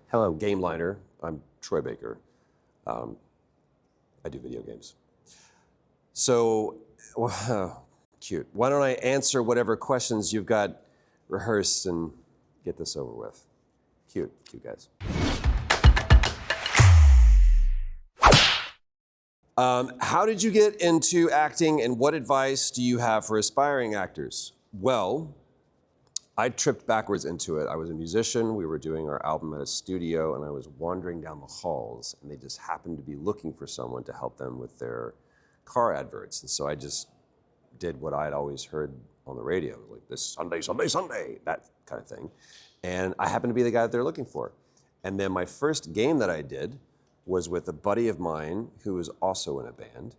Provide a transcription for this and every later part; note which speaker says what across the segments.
Speaker 1: Hello, Gameliner. I'm Troy Baker. I do video games. So, cute. Why don't I answer whatever questions you've got rehearsed and get this over with? Cute guys. How did you get into acting, and what advice do you have for aspiring actors? Well, I tripped backwards into it. I was a musician. We were doing our album at a studio, and I was wandering down the halls, and they just happened to be looking for someone to help them with their car adverts. And so I just did what I'd always heard on the radio, like this Sunday, Sunday, Sunday, that kind of thing. And I happened to be the guy that they're looking for. And then my first game that I did was with a buddy of mine who was also in a band.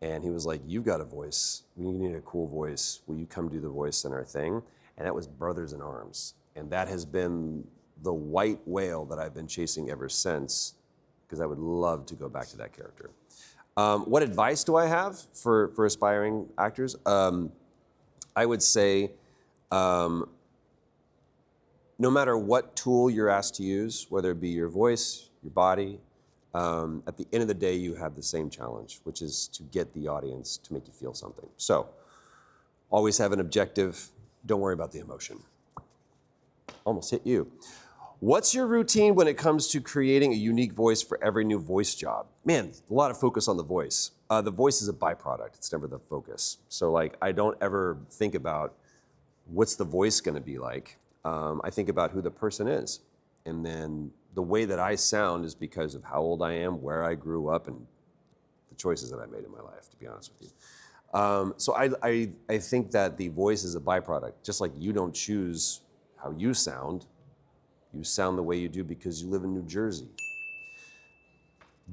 Speaker 1: And he was like, "You've got a voice. You need a cool voice. Will you come do the voice in our thing?" And that was Brothers in Arms. And that has been the white whale that I've been chasing ever since, because I would love to go back to that character. What advice do I have for aspiring actors? I would say, no matter what tool you're asked to use, whether it be your voice, your body, at the end of the day, you have the same challenge, which is to get the audience to make you feel something. So, always have an objective. Don't worry about the emotion. Almost hit you. What's your routine when it comes to creating a unique voice for every new voice job? Man, a lot of focus on the voice. The voice is a byproduct. It's never the focus. So like, I don't ever think about what's the voice gonna be like. I think about who the person is. And then the way that I sound is because of how old I am, where I grew up, and the choices that I made in my life, to be honest with you. So I think that the voice is a byproduct. Just like you don't choose how you sound the way you do because you live in New Jersey.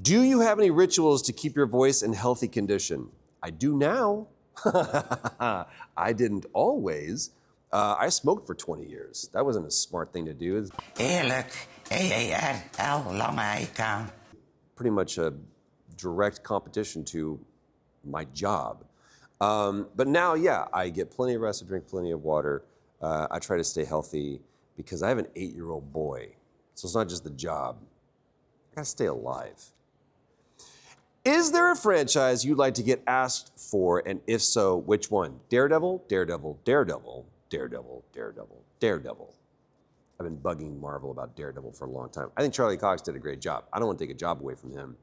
Speaker 1: Do you have any rituals to keep your voice in healthy condition? I do now. I didn't always. I smoked for 20 years. That wasn't a smart thing to do.
Speaker 2: Eerlijk, EERL, lange IK.
Speaker 1: Pretty much a direct competition to my job. But now, yeah, I get plenty of rest, I drink plenty of water. I try to stay healthy because I have an 8-year-old boy. So it's not just the job. I gotta stay alive. Is there a franchise you'd like to get asked for, and if so, which one? Daredevil, Daredevil, Daredevil, Daredevil, Daredevil, Daredevil. I've been bugging Marvel about Daredevil for a long time. I think Charlie Cox did a great job. I don't want to take a job away from him.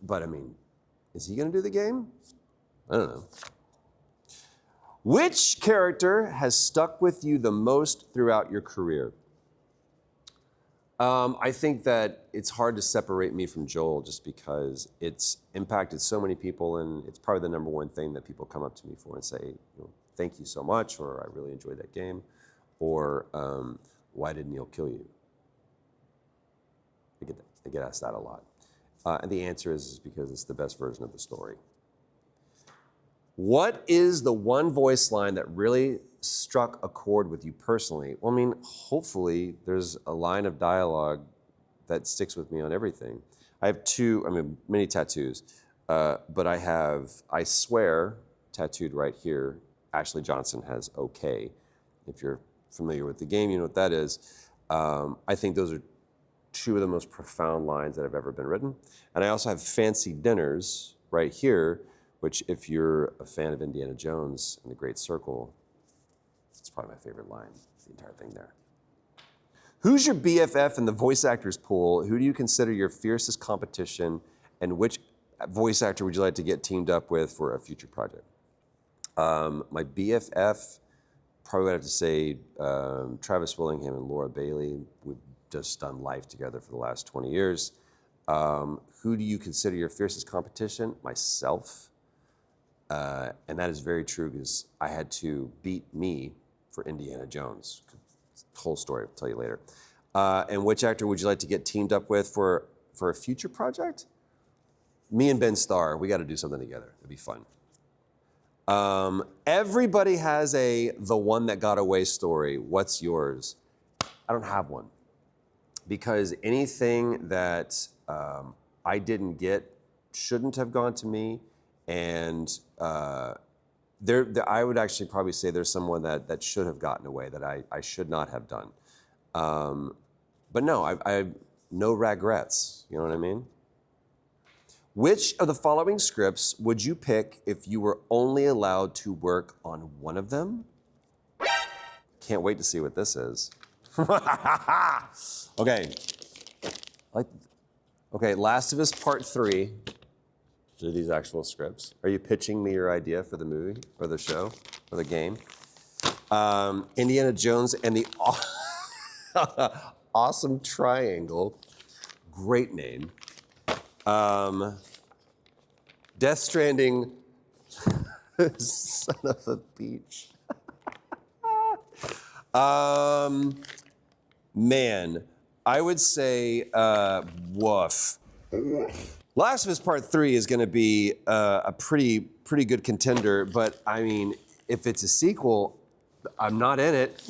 Speaker 1: But I mean, is he gonna do the game? I don't know. Which character has stuck with you the most throughout your career? I think that it's hard to separate me from Joel just because it's impacted so many people, and it's probably the #1 thing that people come up to me for and say, "Thank you so much," or "I really enjoyed that game," or "Why did Neil kill you?" I get asked that a lot. And the answer is because it's the best version of the story. What is the one voice line that really struck a chord with you personally? Well, I mean, hopefully there's a line of dialogue that sticks with me on everything. I have many tattoos, but I have "I swear" tattooed right here. Ashley Johnson has "okay." If you're familiar with the game, you know what that is. I think those are two of the most profound lines that have ever been written. And I also have "fancy dinners" right here, which, if you're a fan of Indiana Jones and the Great Circle, it's probably my favorite line, the entire thing there. Who's your BFF in the voice actors pool? Who do you consider your fiercest competition? And which voice actor would you like to get teamed up with for a future project? My BFF, probably would have to say Travis Willingham and Laura Bailey. We've just done life together for the last 20 years. Who do you consider your fiercest competition? Myself. And that is very true because I had to beat me for Indiana Jones. Whole story, I'll tell you later. And which actor would you like to get teamed up with for a future project? Me and Ben Starr, we got to do something together. It'd be fun. Everybody has the one that got away story. What's yours? I don't have one. Because anything that I didn't get shouldn't have gone to me. And I would actually probably say there's someone that should have gotten away that I should not have done. But no, no regrets. You know what I mean? Which of the following scripts would you pick if you were only allowed to work on one of them? Can't wait to see what this is. Okay. Okay, Last of Us Part 3. Are these actual scripts? Are you pitching me your idea for the movie, or the show, or the game? Indiana Jones and the Awesome Triangle. Great name. Death Stranding, son of a beach. Man, I would say woof. Last of Us Part 3 is going to be a pretty good contender, but I mean, if it's a sequel, I'm not in it.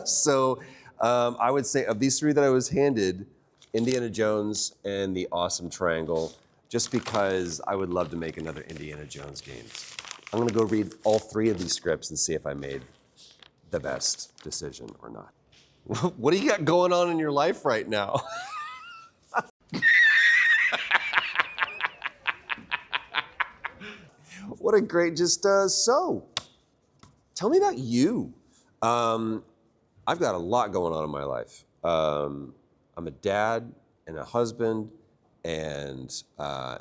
Speaker 1: So I would say of these three that I was handed, Indiana Jones and the Awesome Triangle, just because I would love to make another Indiana Jones game. I'm gonna go read all three of these scripts and see if I made the best decision or not. What do you got going on in your life right now? What a great so. Tell me about you. I've got a lot going on in my life. I'm a dad and a husband, and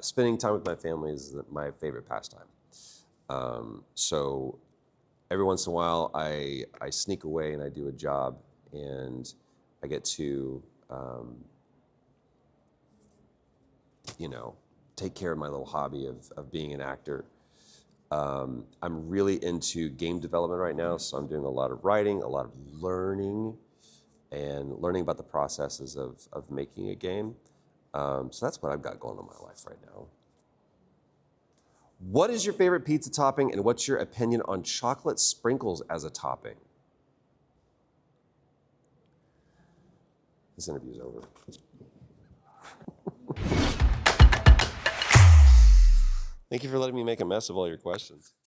Speaker 1: spending time with my family is my favorite pastime. So every once in a while, I sneak away and I do a job, and I get to, take care of my little hobby of being an actor. I'm really into game development right now, so I'm doing a lot of writing, a lot of learning, and learning about the processes of making a game. So that's what I've got going on in my life right now. What is your favorite pizza topping, and what's your opinion on chocolate sprinkles as a topping? This interview's over. Thank you for letting me make a mess of all your questions.